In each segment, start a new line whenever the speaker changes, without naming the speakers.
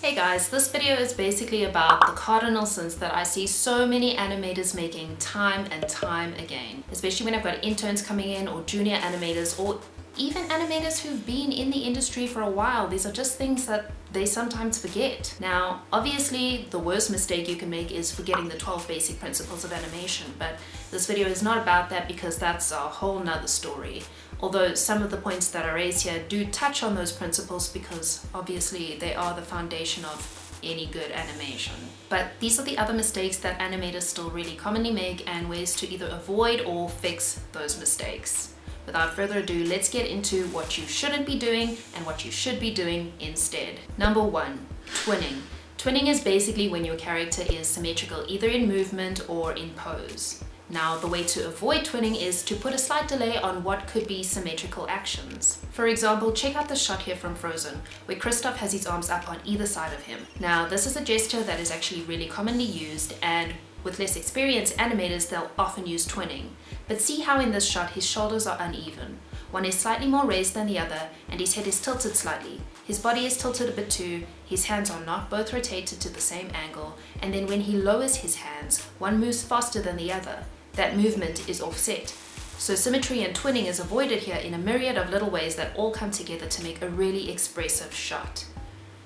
Hey guys, this video is basically about the cardinal sins that I see so many animators making time and time again, especially when I've got interns coming in or junior animators or even animators who've been in the industry for a while. These are just things that they sometimes forget. Now, obviously, the worst mistake you can make is forgetting the 12 basic principles of animation, but this video is not about that because that's a whole nother story. Although some of the points that are raised here do touch on those principles because obviously they are the foundation of any good animation. But these are the other mistakes that animators still really commonly make and ways to either avoid or fix those mistakes. Without further ado, let's get into what you shouldn't be doing and what you should be doing instead. Number 1, twinning. Twinning is basically when your character is symmetrical either in movement or in pose. Now, the way to avoid twinning is to put a slight delay on what could be symmetrical actions. For example, check out the shot here from Frozen, where Kristoff has his arms up on either side of him. Now, this is a gesture that is actually really commonly used, and with less experienced animators, they'll often use twinning. But see how in this shot his shoulders are uneven. One is slightly more raised than the other, and his head is tilted slightly. His body is tilted a bit too, his hands are not both rotated to the same angle, and then when he lowers his hands, one moves faster than the other. That movement is offset. So symmetry and twinning is avoided here in a myriad of little ways that all come together to make a really expressive shot.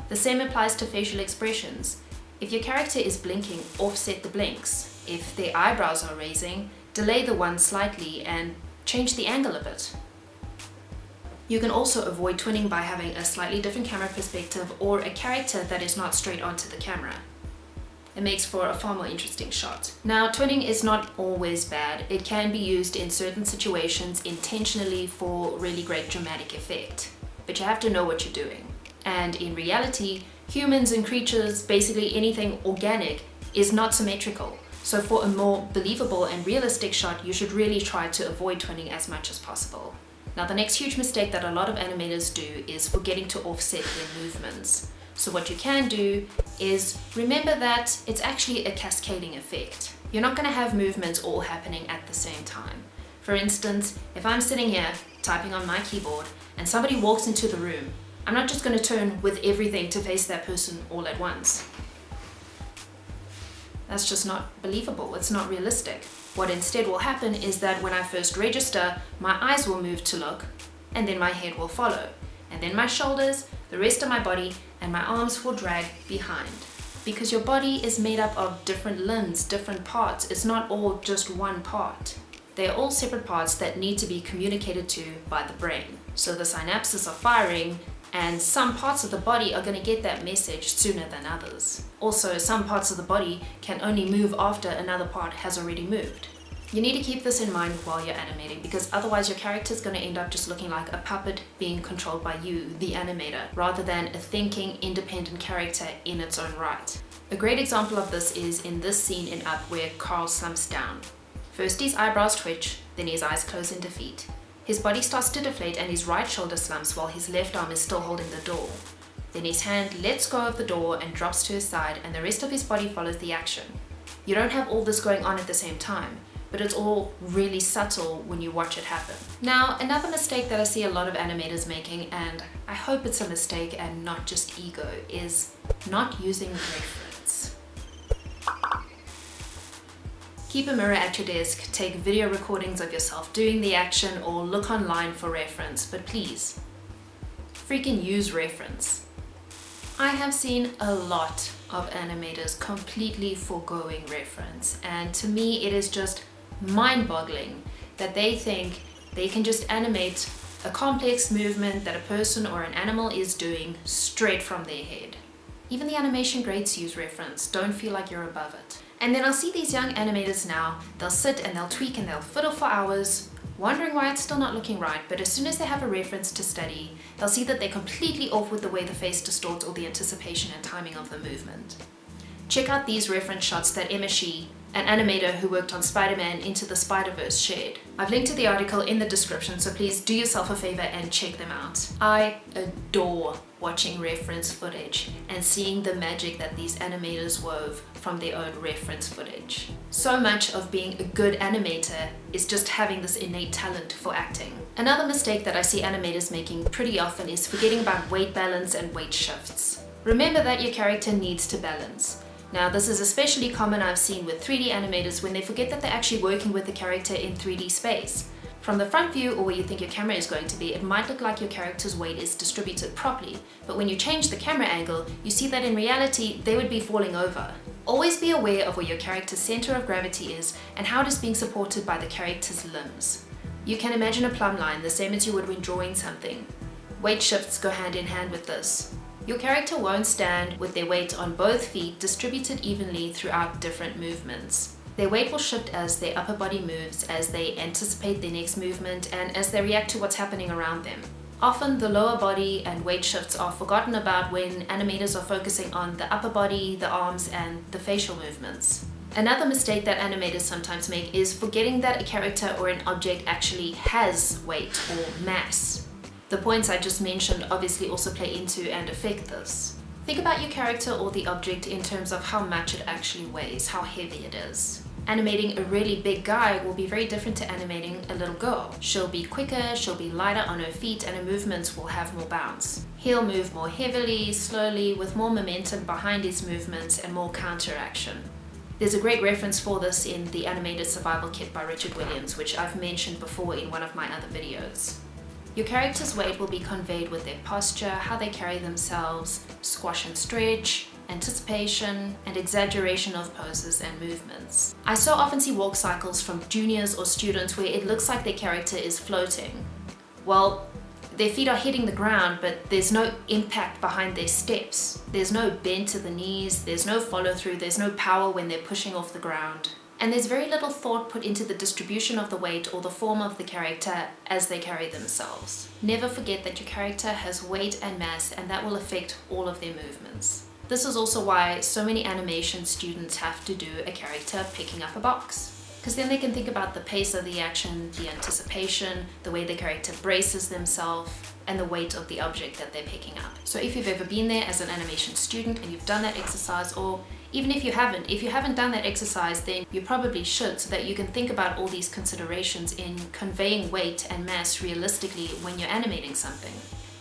The same applies to facial expressions. If your character is blinking, offset the blinks. If their eyebrows are raising, delay the one slightly and change the angle a bit. You can also avoid twinning by having a slightly different camera perspective or a character that is not straight onto the camera. It makes for a far more interesting shot. Now, twinning is not always bad. It can be used in certain situations intentionally for really great dramatic effect. But you have to know what you're doing. And in reality, humans and creatures, basically anything organic, is not symmetrical. So for a more believable and realistic shot, you should really try to avoid twinning as much as possible. Now, the next huge mistake that a lot of animators do is forgetting to offset their movements. So what you can do is remember that it's actually a cascading effect. You're not going to have movements all happening at the same time. For instance, if I'm sitting here typing on my keyboard and somebody walks into the room, I'm not just going to turn with everything to face that person all at once. That's just not believable. It's not realistic. What instead will happen is that when I first register, my eyes will move to look, and then my head will follow, and then my shoulders, the rest of my body, and my arms will drag behind. Because your body is made up of different limbs, different parts. It's not all just one part. They're all separate parts that need to be communicated to by the brain. So the synapses are firing, and some parts of the body are going to get that message sooner than others. Also, some parts of the body can only move after another part has already moved. You need to keep this in mind while you're animating because otherwise your character is going to end up just looking like a puppet being controlled by you, the animator, rather than a thinking, independent character in its own right. A great example of this is in this scene in Up where Carl slumps down. First his eyebrows twitch, then his eyes close in defeat. His body starts to deflate and his right shoulder slumps while his left arm is still holding the door. Then his hand lets go of the door and drops to his side and the rest of his body follows the action. You don't have all this going on at the same time, but it's all really subtle when you watch it happen. Now, another mistake that I see a lot of animators making, and I hope it's a mistake and not just ego, is not using reference. Keep a mirror at your desk, take video recordings of yourself doing the action or look online for reference, but please, freaking use reference. I have seen a lot of animators completely foregoing reference, and to me it is just mind-boggling that they think they can just animate a complex movement that a person or an animal is doing straight from their head. Even the animation greats use reference. Don't feel like you're above it. And then I'll see these young animators now, they'll sit and they'll tweak and they'll fiddle for hours, wondering why it's still not looking right, but as soon as they have a reference to study, they'll see that they're completely off with the way the face distorts or the anticipation and timing of the movement. Check out these reference shots that Emma Shee, an animator who worked on Spider-Man Into the Spider-Verse, shared. I've linked to the article in the description, so please do yourself a favor and check them out. I adore watching reference footage and seeing the magic that these animators wove from their own reference footage. So much of being a good animator is just having this innate talent for acting. Another mistake that I see animators making pretty often is forgetting about weight balance and weight shifts. Remember that your character needs to balance. Now, this is especially common I've seen with 3D animators when they forget that they're actually working with the character in 3D space. From the front view, or where you think your camera is going to be, it might look like your character's weight is distributed properly, but when you change the camera angle, you see that in reality, they would be falling over. Always be aware of where your character's center of gravity is and how it is being supported by the character's limbs. You can imagine a plumb line the same as you would when drawing something. Weight shifts go hand in hand with this. Your character won't stand with their weight on both feet distributed evenly throughout different movements. Their weight will shift as their upper body moves, as they anticipate their next movement, and as they react to what's happening around them. Often the lower body and weight shifts are forgotten about when animators are focusing on the upper body, the arms, and the facial movements. Another mistake that animators sometimes make is forgetting that a character or an object actually has weight or mass. The points I just mentioned obviously also play into and affect this. Think about your character or the object in terms of how much it actually weighs, how heavy it is. Animating a really big guy will be very different to animating a little girl. She'll be quicker, she'll be lighter on her feet, and her movements will have more bounce. He'll move more heavily, slowly, with more momentum behind his movements and more counteraction. There's a great reference for this in the Animated Survival Kit by Richard Williams, which I've mentioned before in one of my other videos. Your character's weight will be conveyed with their posture, how they carry themselves, squash and stretch, anticipation, and exaggeration of poses and movements. I so often see walk cycles from juniors or students where it looks like their character is floating. Well, their feet are hitting the ground, but there's no impact behind their steps. There's no bend to the knees, there's no follow through, there's no power when they're pushing off the ground. And there's very little thought put into the distribution of the weight or the form of the character as they carry themselves. Never forget that your character has weight and mass, and that will affect all of their movements. This is also why so many animation students have to do a character picking up a box. Because then they can think about the pace of the action, the anticipation, the way the character braces themselves, and the weight of the object that they're picking up. So if you've ever been there as an animation student and you've done that exercise, or even if you haven't done that exercise, then you probably should, so that you can think about all these considerations in conveying weight and mass realistically when you're animating something.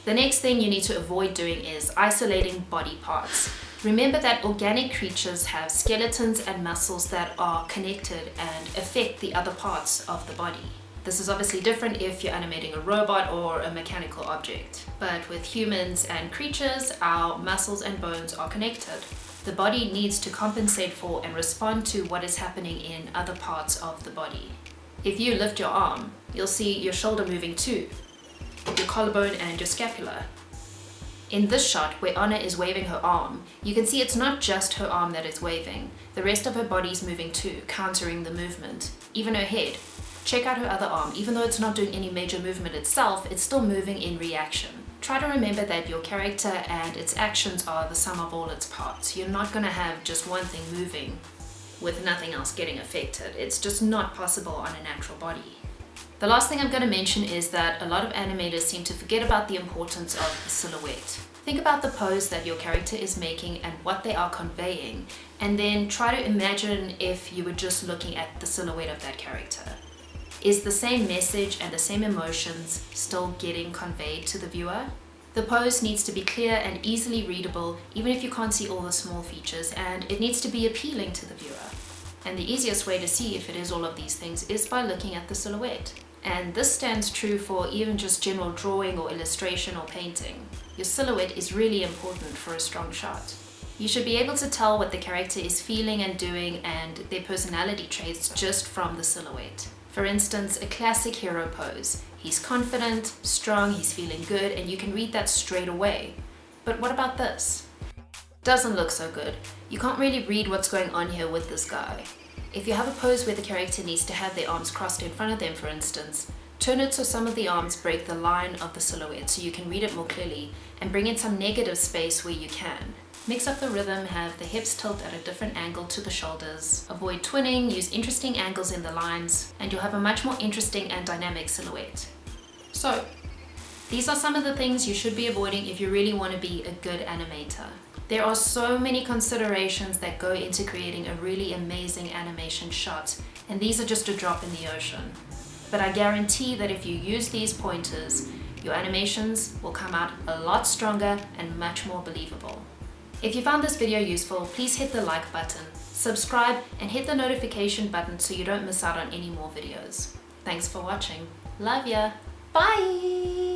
The next thing you need to avoid doing is isolating body parts. Remember that organic creatures have skeletons and muscles that are connected and affect the other parts of the body. This is obviously different if you're animating a robot or a mechanical object. But with humans and creatures, our muscles and bones are connected. The body needs to compensate for and respond to what is happening in other parts of the body. If you lift your arm, you'll see your shoulder moving too, your collarbone and your scapula. In this shot, where Anna is waving her arm, you can see it's not just her arm that is waving. The rest of her body is moving too, countering the movement. Even her head. Check out her other arm. Even though it's not doing any major movement itself, it's still moving in reaction. Try to remember that your character and its actions are the sum of all its parts. You're not going to have just one thing moving with nothing else getting affected. It's just not possible on a natural body. The last thing I'm going to mention is that a lot of animators seem to forget about the importance of the silhouette. Think about the pose that your character is making and what they are conveying, and then try to imagine if you were just looking at the silhouette of that character. Is the same message and the same emotions still getting conveyed to the viewer? The pose needs to be clear and easily readable, even if you can't see all the small features, and it needs to be appealing to the viewer. And the easiest way to see if it is all of these things is by looking at the silhouette. And this stands true for even just general drawing or illustration or painting. Your silhouette is really important for a strong shot. You should be able to tell what the character is feeling and doing and their personality traits just from the silhouette. For instance, a classic hero pose. He's confident, strong, he's feeling good, and you can read that straight away. But what about this? Doesn't look so good. You can't really read what's going on here with this guy. If you have a pose where the character needs to have their arms crossed in front of them, for instance, turn it so some of the arms break the line of the silhouette so you can read it more clearly, and bring in some negative space where you can. Mix up the rhythm, have the hips tilt at a different angle to the shoulders, avoid twinning, use interesting angles in the lines, and you'll have a much more interesting and dynamic silhouette. So, these are some of the things you should be avoiding if you really want to be a good animator. There are so many considerations that go into creating a really amazing animation shot, and these are just a drop in the ocean. But I guarantee that if you use these pointers, your animations will come out a lot stronger and much more believable. If you found this video useful, please hit the like button, subscribe, and hit the notification button so you don't miss out on any more videos. Thanks for watching. Love ya. Bye!